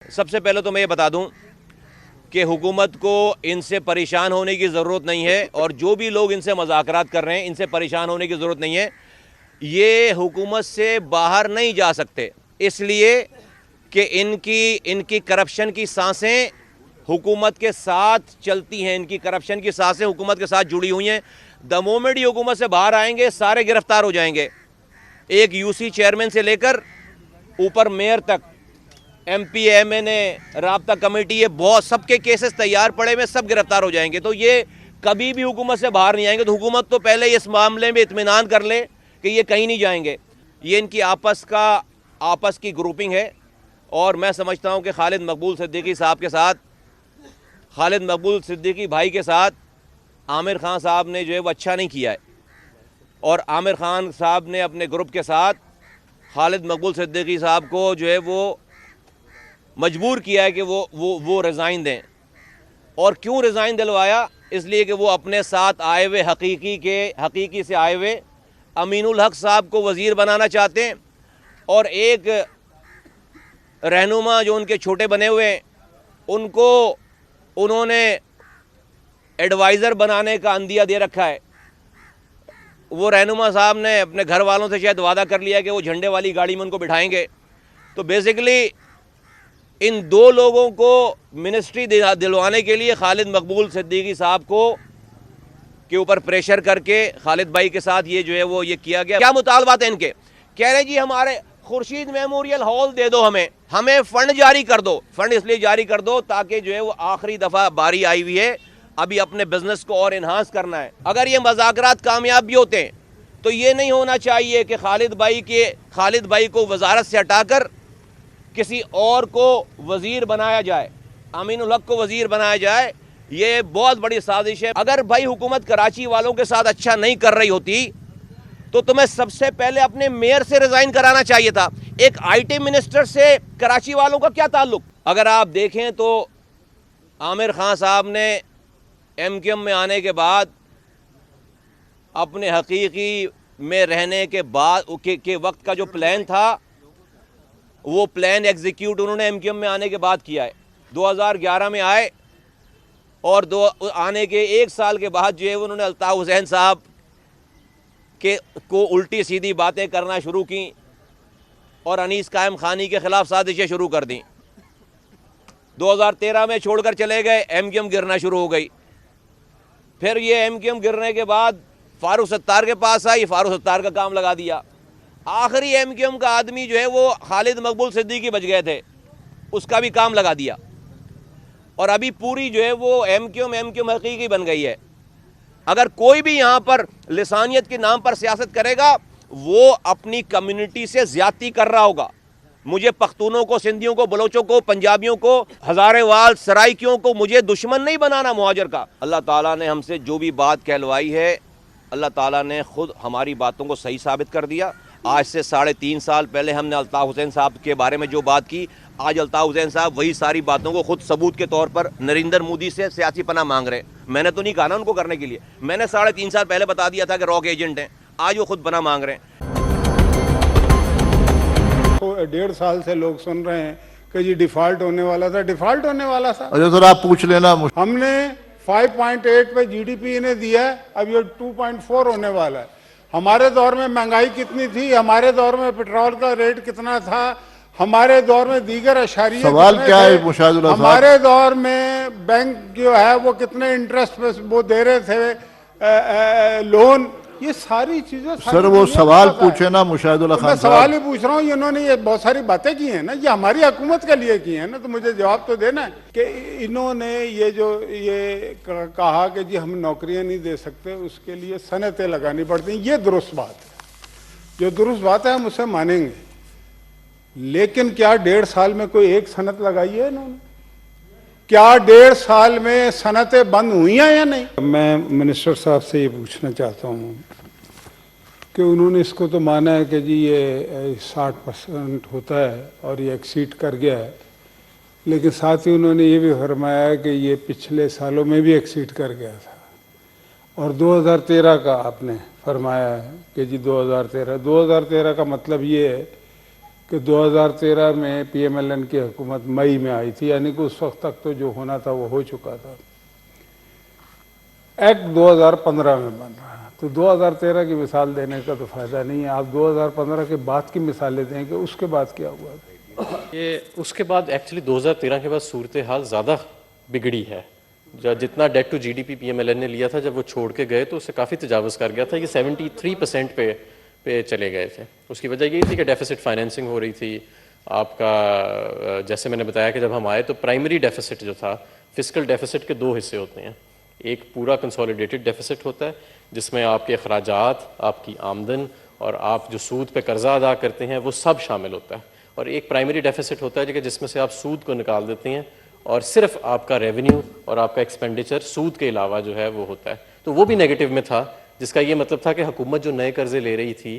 सबसे पहले तो मैं ये बता दूं कि हुकूमत को इनसे परेशान होने की ज़रूरत नहीं है और जो भी लोग इनसे मुज़ाकरात कर रहे हैं इनसे परेशान होने की ज़रूरत नहीं है। ये हुकूमत से बाहर नहीं जा सकते इसलिए कि इनकी करप्शन की सांसें हुकूमत के साथ चलती हैं, इनकी करप्शन की सांसें हुकूमत के साथ जुड़ी हुई हैं। द मोमेंट ये हुकूमत से बाहर आएंगे सारे गिरफ्तार हो जाएंगे, एक यूसी चेयरमैन से लेकर ऊपर मेयर तक, एमपी एमएनए राब्ता कमेटी, ये बहुत सबके केसेस तैयार पड़े हुए, सब गिरफ्तार हो जाएंगे। तो ये कभी भी हुकूमत से बाहर नहीं आएंगे। तो हुकूमत तो पहले इस मामले में इत्मीनान कर ले कि ये कहीं नहीं जाएंगे। ये इनकी आपस की ग्रुपिंग है और मैं समझता हूँ कि खालिद मकबूल सिद्दीकी साहब के साथ, खालिद मकबूल सिद्दीकी भाई के साथ आमिर खान साहब ने जो है वो अच्छा नहीं किया है और आमिर खान साहब ने अपने ग्रुप के साथ खालिद मकबूल सिद्दीकी साहब को जो है वो मजबूर किया है कि वो रिज़ाइन दें। और क्यों रिज़ाइन दिलवाया? इसलिए कि वो अपने साथ आए हुए हकीकी से आए हुए अमीनुल हक साहब को वज़ीर बनाना चाहते हैं और एक रहनुमा जो उनके छोटे बने हुए हैं उनको उन्होंने एडवाइज़र बनाने का अंदिया दे रखा है। वो रहनुमा साहब ने अपने घर वालों से शायद वादा कर लिया कि वो झंडे वाली गाड़ी में उनको बिठाएंगे। तो बेसिकली इन दो लोगों को मिनिस्ट्री दिलवाने के लिए खालिद मकबूल सिद्दीकी साहब को के ऊपर प्रेशर करके खालिद भाई के साथ ये जो है वो ये किया गया। क्या मुतालबात है इनके? कह रहे जी हमारे खुर्शीद मेमोरियल हॉल दे दो, हमें फ़ंड जारी कर दो। फ़ंड इसलिए जारी कर दो ताकि जो है वो आखिरी दफ़ा बारी आई हुई है, अभी अपने बिजनेस को और इन्हांस करना है। अगर ये मुज़ाकरात कामयाब भी होते हैं तो ये नहीं होना चाहिए कि खालिद भाई को वजारत से हटाकर किसी और को वजीर बनाया जाए, अमीनुल हक को वजीर बनाया जाए। ये बहुत बड़ी साजिश है। अगर भाई हुकूमत कराची वालों के साथ अच्छा नहीं कर रही होती तो तुम्हें सबसे पहले अपने मेयर से रिजाइन कराना चाहिए था। एक आईटी मिनिस्टर से कराची वालों का क्या ताल्लुक? अगर आप देखें तो आमिर खान साहब ने एमक्यूएम में आने के बाद अपने हकीकी में रहने के बाद के वक्त का जो प्लान था वो प्लान एग्जीक्यूट उन्होंने एमक्यूएम में आने के बाद किया है। 2011 में आए और आने के एक साल के बाद जो है उन्होंने अल्ताफ़ हुसैन साहब को उल्टी सीधी बातें करना शुरू की और अनीस कायम खानी के ख़िलाफ़ साजिशें शुरू कर दी। 2013 में छोड़कर चले गए, एमक्यूएम गिरना शुरू हो गई। फिर ये एमक्यूएम गिरने के बाद फारूक सत्तार के पास आई, फारूक सत्तार का काम लगा दिया। आखिरी एमक्यूएम का आदमी जो है वो खालिद मकबूल सिद्दीकी बच गए थे, उसका भी काम लगा दिया और अभी पूरी जो है वो एमक्यूएम हकीकी बन गई है। अगर कोई भी यहाँ पर लिसानियत के नाम पर सियासत करेगा वो अपनी कम्युनिटी से ज्यादती कर रहा होगा। मुझे पख्तूनों को, सिंधियों को, बलोचों को, पंजाबियों को, हज़ारेवाल सराइकियों को मुझे दुश्मन नहीं बनाना मुहाजिर का। अल्लाह ताला ने हमसे जो भी बात कहलवाई है, अल्लाह ताला ने खुद हमारी बातों को सही साबित कर दिया। आज से 3.5 साल पहले हमने अल्ताफ़ हुसैन साहब के बारे में जो बात की, आज अल्ताफ़ हुसैन साहब वही सारी बातों को खुद सबूत के तौर पर नरेंद्र मोदी से सियासी पनाह मांग रहे हैं। मैंने तो नहीं कहा ना उनको करने के लिए, मैंने 3.5 साल पहले बता दिया था कि रॉक एजेंट हैं, आज वो खुद पनाह मांग रहे हैं। तो 1.5 साल से लोग सुन रहे हैं कि जी डिफॉल्ट होने वाला था, डिफॉल्ट होने वाला था। अच्छा सर आप पूछ लेना। हमने 5.8 पे जीडीपी इन्हें दिया है, अब ये 2.4 होने वाला है। हमारे दौर में महंगाई कितनी थी, हमारे दौर में पेट्रोल का रेट कितना था, हमारे दौर में दीगर अशारिये सवाल क्या है मुशाहिदुल्लाह साहब? हमारे दौर में बैंक जो है वो कितने इंटरेस्ट पे वो दे रहे थे लोन, ये सारी चीजें सर वो सवाल पूछे ना मुशाहिदुल्लाह खान साहब। सवाल ही पूछ रहा हूँ, इन्होंने ये बहुत सारी बातें की हैं ना, ये हमारी हुकूमत के लिए की हैं ना, तो मुझे जवाब तो देना है कि इन्होंने ये कहा कि जी हम नौकरियां नहीं दे सकते, उसके लिए सनतें लगानी पड़ती हैं। ये दुरुस्त बात है, जो दुरुस्त बात है हम उसे मानेंगे, लेकिन क्या 1.5 साल में कोई एक सनत लगाई है इन्होंने? क्या 1.5 साल में सनतें बंद हुई हैं या नहीं? मैं मिनिस्टर साहब से ये पूछना चाहता हूँ कि उन्होंने इसको तो माना है कि जी ये 60% होता है और ये एक्सीड कर गया है, लेकिन साथ ही उन्होंने ये भी फरमाया है कि ये पिछले सालों में भी एक्सीड कर गया था। और 2013 का आपने फरमाया है कि जी 2013 का मतलब ये है कि 2013 में PMLN की हुकूमत मई में आई थी, यानी कि उस वक्त तक तो जो होना था वो हो चुका था। एक्ट 2015 में बन रहा है, तो 2013 की मिसाल देने का तो फायदा नहीं है। आप 2015 के बाद की मिसालें दें कि उसके बाद क्या हुआ। ये उसके बाद एक्चुअली 2013 के बाद सूरत हाल ज़्यादा बिगड़ी है। जितना डेट टू GDP PMLN ने लिया था, जब वो छोड़ के गए तो उससे काफ़ी तजावज़ कर गया था। ये 73% पे चले गए थे। उसकी वजह यही थी कि डेफिसिट फाइनेंसिंग हो रही थी आपका। जैसे मैंने बताया कि जब हम आए तो प्राइमरी डेफिसिट जो था, फिस्कल डेफिसिट के दो हिस्से होते हैं। एक पूरा कंसोलिडेटेड डेफिसिट होता है जिसमें आपके अखराजात, आपकी आमदन और आप जो सूद पे कर्जा अदा करते हैं वो सब शामिल होता है। और एक प्राइमरी डेफिसिट होता है जिसमें से आप सूद को निकाल देते हैं और सिर्फ आपका रेवेन्यू और आपका एक्सपेंडिचर सूद के अलावा जो है वो होता है। तो वो भी नेगेटिव में था, जिसका ये मतलब था कि हुकूमत जो नए कर्जे ले रही थी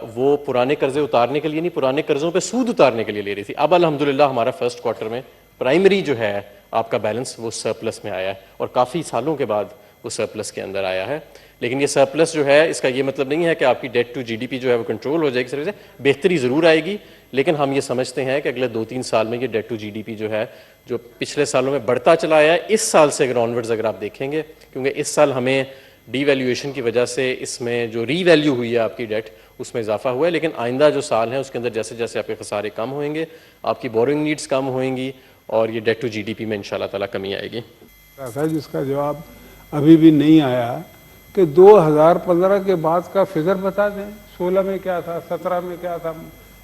वो पुराने कर्जे उतारने के लिए नहीं, पुराने कर्जों पे सूद उतारने के लिए ले रही थी। अब अल्हम्दुलिल्लाह हमारा फर्स्ट क्वार्टर में प्राइमरी जो है आपका बैलेंस वो सरप्लस में आया है और काफ़ी सालों के बाद वो सरप्लस के अंदर आया है। लेकिन ये सरप्लस जो है, इसका ये मतलब नहीं है कि आपकी डेट टू GDP जो है वो कंट्रोल हो जाएगी। सिर्फ बेहतरी ज़रूर आएगी, लेकिन हम ये समझते हैं कि अगले 2-3 साल में ये डेट टू GDP जो है, जो पिछले सालों में बढ़ता चला आया है, इस साल से अगर ऑनवर्ड्स अगर आप देखेंगे, क्योंकि इस साल हमें डीवैल्यूएशन की वजह से इसमें जो रीवैल्यू हुई है आपकी डेट उसमें इजाफा हुआ है। लेकिन आइंदा जो साल है उसके अंदर जैसे जैसे आपके खसारे कम होंगे, आपकी बोरिंग नीड्स कम होंगी और ये डेट टू GDP में इंशाल्लाह ताला कमी आएगी। ऐसा जिसका जवाब अभी भी नहीं आया कि 2015 के बाद का फिगर बता दें, 16 में क्या था, 17 में क्या था।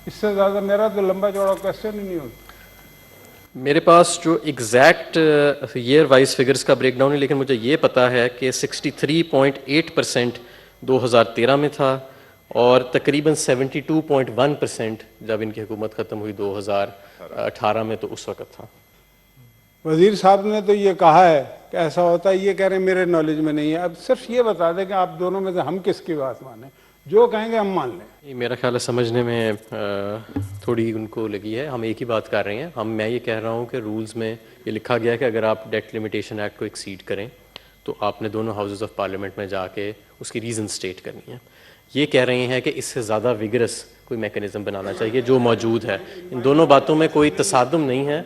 इससे ज़्यादा मेरा तो लंबा चौड़ा क्वेश्चन ही नहीं होता। मेरे पास जो एग्जैक्ट ईयर वाइज फिगर्स का ब्रेकडाउन है, लेकिन मुझे ये पता है कि 63.8% 2013 में था और तकरीबन 72.1% जब इनकी हुकूमत ख़त्म हुई 2018 में, तो उस वक़्त था। वजीर साहब ने तो ये कहा है कि ऐसा होता है, ये कह रहे हैं मेरे नॉलेज में नहीं है। अब सिर्फ ये बता दें कि आप दोनों में से हम किसकी बात माने, जो कहेंगे हम मान लें। मेरा ख्याल है समझने में थोड़ी उनको लगी है। हम एक ही बात कर रहे हैं। मैं ये कह रहा हूँ कि रूल्स में ये लिखा गया है कि अगर आप डेट लिमिटेशन एक्ट को एक्सीड करें तो आपने दोनों हाउसेस ऑफ पार्लियामेंट में जाके उसकी रीज़न स्टेट करनी है। ये कह रहे हैं कि इससे ज़्यादा विगरस कोई मैकेनिज़्म बनाना चाहिए जो मौजूद है। इन दोनों बातों में कोई तसादुम नहीं है।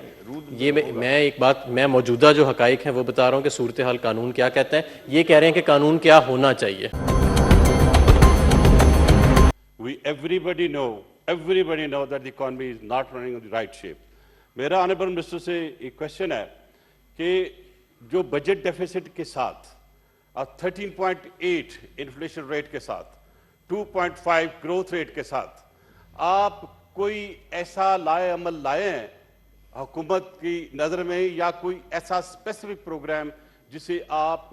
ये मैं मौजूदा जो हकाइक हैं वो बता रहा हूँ कि सूरत हाल कानून क्या कहता है। ये कह रहे हैं कि कानून क्या होना चाहिए। Everybody know that the economy is not running on the right shape. मेरा ऑनरेबल मिनिस्टर से एक क्वेश्चन है कि जो बजट डेफिसिट के साथ और 13.8 इन्फ्लेशन रेट के साथ, 2.5 ग्रोथ रेट के साथ आप कोई ऐसा अमल लाए हैं हुकूमत की नज़र में, या कोई ऐसा स्पेसिफिक प्रोग्राम जिसे आप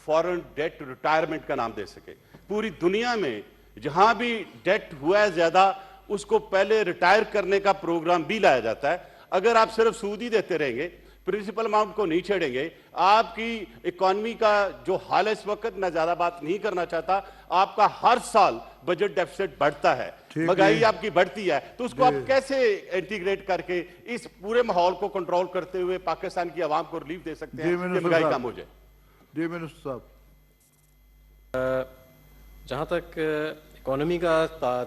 फॉरेन डेट रिटायरमेंट का नाम दे सके। पूरी दुनिया में जहां भी डेट हुआ है ज्यादा, उसको पहले रिटायर करने का प्रोग्राम भी लाया जाता है। अगर आप सिर्फ सूद ही देते रहेंगे, प्रिंसिपल अमाउंट को नहीं छेड़ेंगे, आपकी इकॉनमी का जो हाल है इस वक्त, मैं ज्यादा बात नहीं करना चाहता, आपका हर साल बजट डेफिसिट बढ़ता है, महंगाई आपकी बढ़ती है, तो उसको आप कैसे इंटीग्रेट करके इस पूरे माहौल को कंट्रोल करते हुए पाकिस्तान की आवाम को रिलीफ दे सकते हैं कि महंगाई कम हो जाए? जी मिनिस्टर साहब, जहाँ तक इकॉनमी का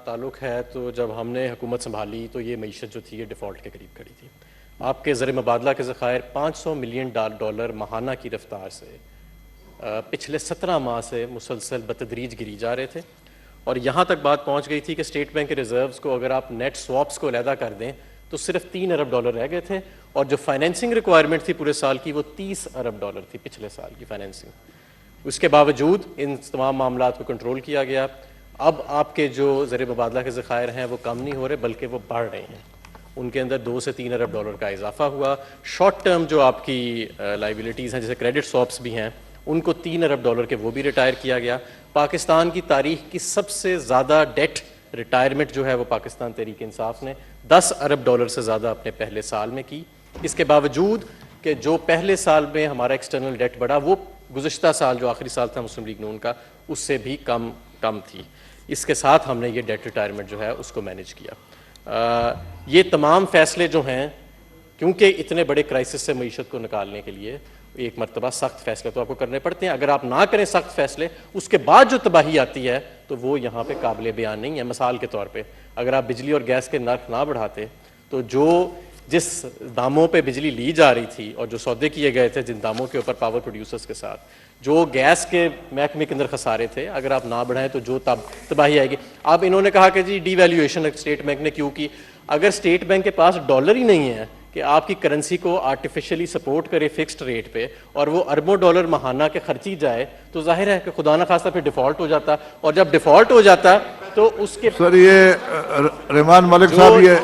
ताल्लुक है, तो जब हमने हुकूमत संभाली तो ये मईशत जो थी ये डिफ़ॉल्ट के करीब खड़ी थी। आपके ज़र मुबादला के ज़खायर $500 मिलियन माहाना की रफ्तार से पिछले 17 माह से मुसलसल बतदरीज गिरी जा रहे थे और यहाँ तक बात पहुँच गई थी कि स्टेट बैंक के रिजर्व्स को अगर आप नेट स्वॉप्स को अलहदा कर दें तो सिर्फ $3 अरब रह गए थे और जो फाइनेंसिंग रिक्वायरमेंट थी पूरे साल की वो $30 अरब थी, पिछले साल की फाइनेंसिंग। उसके बावजूद इन तमाम मामलात को कंट्रोल किया गया। अब आपके जो ज़र मुबादला के ज़खायर हैं वो कम नहीं हो रहे बल्कि वो बढ़ रहे हैं। उनके अंदर $2 से $3 अरब का इजाफा हुआ। शॉर्ट टर्म जो आपकी लाइबिलिटीज़ हैं, जैसे क्रेडिट स्वॉप्स भी हैं, उनको $3 अरब के वो भी रिटायर किया गया। पाकिस्तान की तारीख की सबसे ज़्यादा डेट रिटायरमेंट जो है वो पाकिस्तान तहरीक इंसाफ ने $10 अरब से ज़्यादा अपने पहले साल में की। इसके बावजूद कि जो पहले साल में हमारा एक्सटर्नल डेट बढ़ा वो गुज़श्ता साल जो आखिरी साल था मुस्लिम लीग नून का उससे भी कम थी। इसके साथ हमने ये डेट रिटायरमेंट जो है उसको मैनेज किया। ये तमाम फैसले जो हैं क्योंकि इतने बड़े क्राइसिस से मईशत को निकालने के लिए एक मरतबा सख्त फैसले तो आपको करने पड़ते हैं। अगर आप ना करें सख्त फैसले, उसके बाद जो तबाही आती है तो वो यहाँ पे काबिल बयान नहीं है। मिसाल के तौर पे अगर आप बिजली और गैस के नर्ख ना बढ़ाते तो जो जिस दामों पे बिजली ली जा रही थी और जो सौदे किए गए थे जिन दामों के ऊपर पावर प्रोड्यूसर्स के साथ, जो गैस के महकमे के अंदर खसारे थे, अगर आप ना बढ़ाएं तो जो तबाही आएगी। अब इन्होंने कहा कि जी डीवैल्यूएशन स्टेट बैंक ने क्यों की? अगर स्टेट बैंक के पास डॉलर ही नहीं है कि आपकी करेंसी को आर्टिफिशियली सपोर्ट करे फिक्स्ड रेट पे और वो अरबों डॉलर महाना के खर्ची जाए, तो जाहिर है कि खुदा ना खास्ता फिर डिफॉल्ट हो जाता, और जब डिफॉल्ट हो जाता तो उसके सर ये रहमान मलिक साहब, ये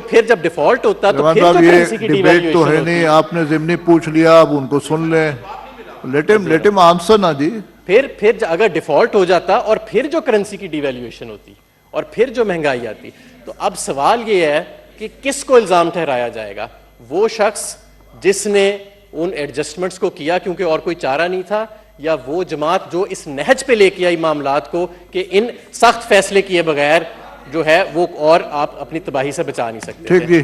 फिर जब डिफॉल्ट होता तो रहमान फिर साहब जो ये करेंसी की डिबेट तो डिवैल्यूएशन है नहीं, आपने जिमनी पूछ लिया, अब उनको सुन लें, लेट हिम आंसर ना जी। फिर अगर डिफॉल्ट हो जाता और फिर जो करेंसी की डिवैल्यूएशन होती और फिर जो महंगाई आती, तो अब सवाल ये है कि किसको इल्जाम ठहराया जाएगा? वो शख्स जिसने उन एडजस्टमेंट्स को किया क्योंकि और कोई चारा नहीं था, या वो जमात जो इस नहज पे लेके आई मामलात को कि इन सख्त फैसले किए बगैर जो है वो और आप अपनी तबाही से बचा नहीं सकते? ठीक जी।